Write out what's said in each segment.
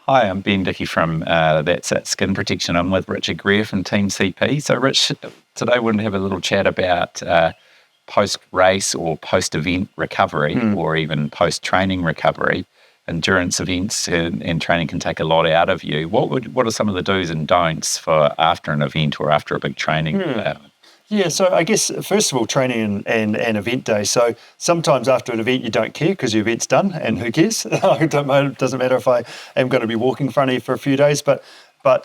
Hi, I'm Ben Dickey from That's It Skin Protection. I'm with Richard Greer from Team CP. So, Rich, today we're going to have a little chat about post-race or post-event recovery or even post-training recovery. Endurance events and training can take a lot out of you. What are some of the do's and don'ts for after an event or after a big training? Yeah, so I guess, first of all, training and event day. So sometimes after an event, you don't care because your event's done, and who cares? It doesn't matter if I am going to be walking in front of you for a few days, but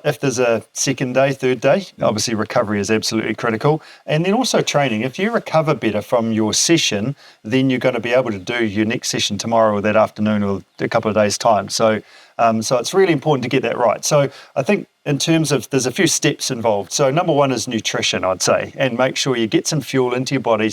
if there's a second day, third day, obviously recovery is absolutely critical. And then also training. If you recover better from your session, then you're going to be able to do your next session tomorrow or that afternoon or a couple of days' time. So it's really important to get that right. So I think in terms of, there's a few steps involved. So number one is nutrition, I'd say, and make sure you get some fuel into your body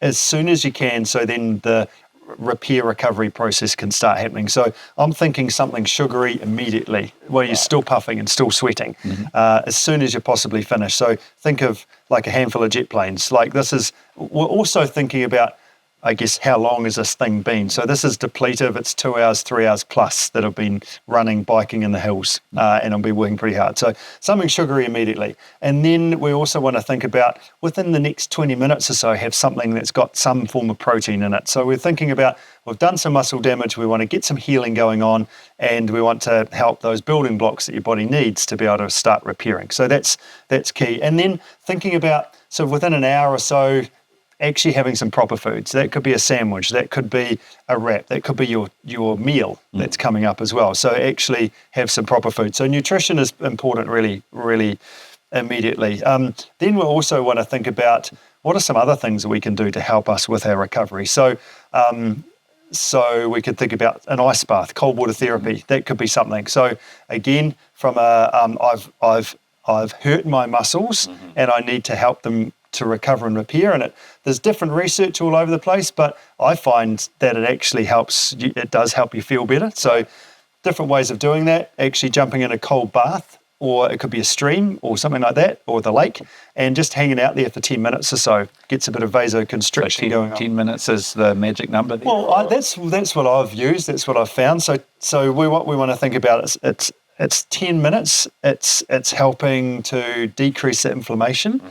as soon as you can, so then the repair recovery process can start happening. So I'm thinking something sugary immediately while you're still puffing and still sweating, as soon as you possibly finish. So think of like a handful of jet planes. We're also thinking about, I guess, how long has this thing been? So this is depletive. It's 2 hours, 3 hours plus that I've been running, biking in the hills, and I'll be working pretty hard. So something sugary immediately. And then we also want to think about, within the next 20 minutes or so, have something that's got some form of protein in it. So we're thinking about, we've done some muscle damage, we want to get some healing going on, and we want to help those building blocks that your body needs to be able to start repairing. So that's key. And then thinking about, so within an hour or so, actually having some proper foods. That could be a sandwich, that could be a wrap, that could be your meal that's coming up as well. So actually have some proper food. So nutrition is important really, really immediately. Then we also want to think about, what are some other things that we can do to help us with our recovery? So we could think about an ice bath, cold water therapy. That could be something. So again, from I've hurt my muscles and I need to help them to recover and repair, and there's different research all over the place, but I find that it actually helps. It does help you feel better. So different ways of doing that: actually jumping in a cold bath, or it could be a stream or something like that, or the lake, and just hanging out there for 10 minutes or so gets a bit of vasoconstriction going on. 10 minutes is the magic number there? Well, that's what I've used. That's what I've found. So what we want to think about is it's 10 minutes. It's helping to decrease the inflammation,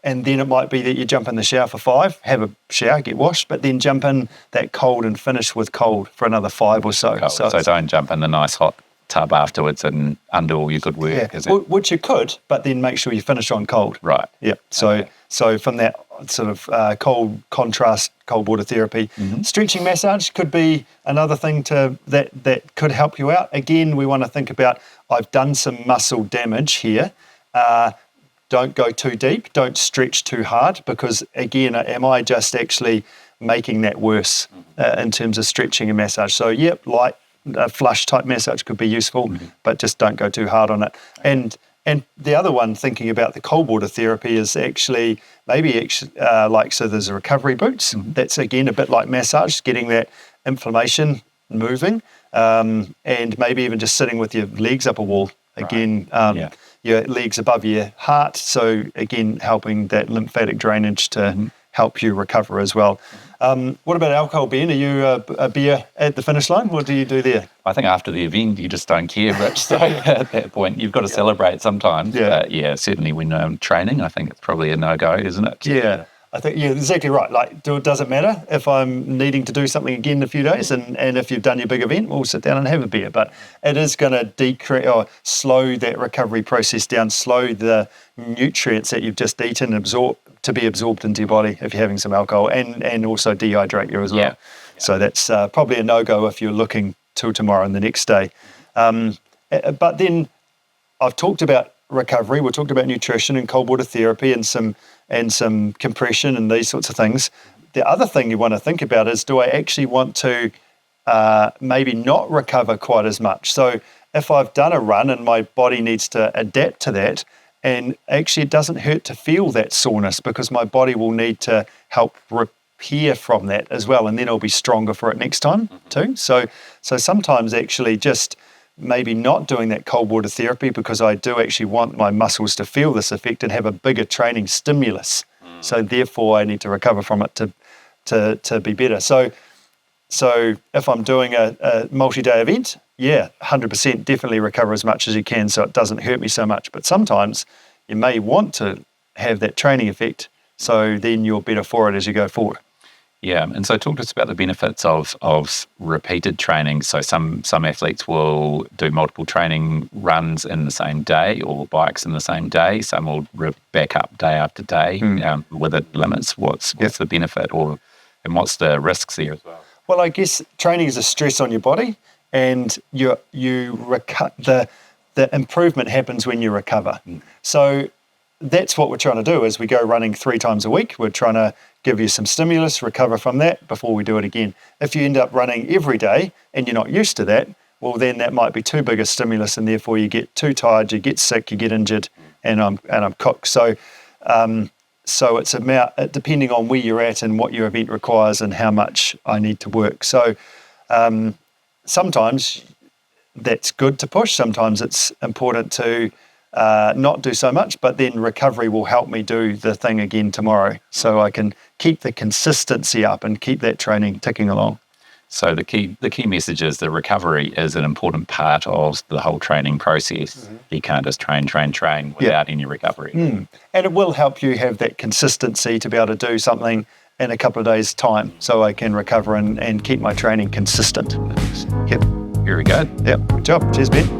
and then it might be that you jump in the shower for 5, have a shower, get washed, but then jump in that cold and finish with cold for another 5 or so. So don't jump in the nice hot tub afterwards and undo all your good work. Yeah. Which you could, but then make sure you finish on cold. Right. Yeah. So from that sort of cold contrast, cold water therapy, stretching massage could be another thing that could help you out. Again, we want to think about, I've done some muscle damage here. Don't go too deep. Don't stretch too hard, because again, am I just actually making that worse in terms of stretching and massage? So light flush type massage could be useful, but just don't go too hard on it. And the other one, thinking about the cold water therapy, is actually so there's a recovery boots. That's again a bit like massage, getting that inflammation moving, and maybe even just sitting with your legs up a wall. Again, your legs above your heart. So again, helping that lymphatic drainage to help you recover as well. What about alcohol, Ben? Are you a beer at the finish line? What do you do there? I think after the event, you just don't care, Rich. So at that point, you've got to celebrate sometimes. Yeah. Certainly when I'm training, I think it's probably a no-go, isn't it? Yeah. I think you're exactly right. Like, does it matter if I'm needing to do something again in a few days? And if you've done your big event, we'll sit down and have a beer. But it is going to decrease or slow that recovery process down, slow the nutrients that you've just eaten to be absorbed into your body if you're having some alcohol, and also dehydrate you as well. Yeah. So that's probably a no-go if you're looking till tomorrow and the next day. But then I've talked about recovery. We talked about nutrition and cold water therapy and some compression and these sorts of things. The other thing you want to think about is, do I actually want to maybe not recover quite as much? So if I've done a run and my body needs to adapt to that, and actually it doesn't hurt to feel that soreness, because my body will need to help repair from that as well, and then I'll be stronger for it next time too. So sometimes actually just maybe not doing that cold water therapy, because I do actually want my muscles to feel this effect and have a bigger training stimulus. So therefore I need to recover from it to be better. So if I'm doing a multi-day event, yeah, 100% definitely recover as much as you can so it doesn't hurt me so much. But sometimes you may want to have that training effect, so then you're better for it as you go forward. Yeah, and so talk to us about the benefits of repeated training. So some athletes will do multiple training runs in the same day or bikes in the same day. Some will back up day after day with it limits. What's the benefit and what's the risks there as well? Well, I guess training is a stress on your body, and the improvement happens when you recover. So that's what we're trying to do as we go running 3 times a week. We're trying to give you some stimulus, recover from that before we do it again. If you end up running every day and you're not used to that, well, then that might be too big a stimulus, and therefore you get too tired, you get sick, you get injured, and I'm cooked. So it's about depending on where you're at and what your event requires and how much I need to work. So sometimes that's good to push. Sometimes it's important to not do so much, but then recovery will help me do the thing again tomorrow, so I can keep the consistency up and keep that training ticking along. So the key message is that recovery is an important part of the whole training process. You can't just train without any recovery. And it will help you have that consistency to be able to do something in a couple of days' time, so I can recover and keep my training consistent. Yep. Very good. Yep. Good job. Cheers, Ben.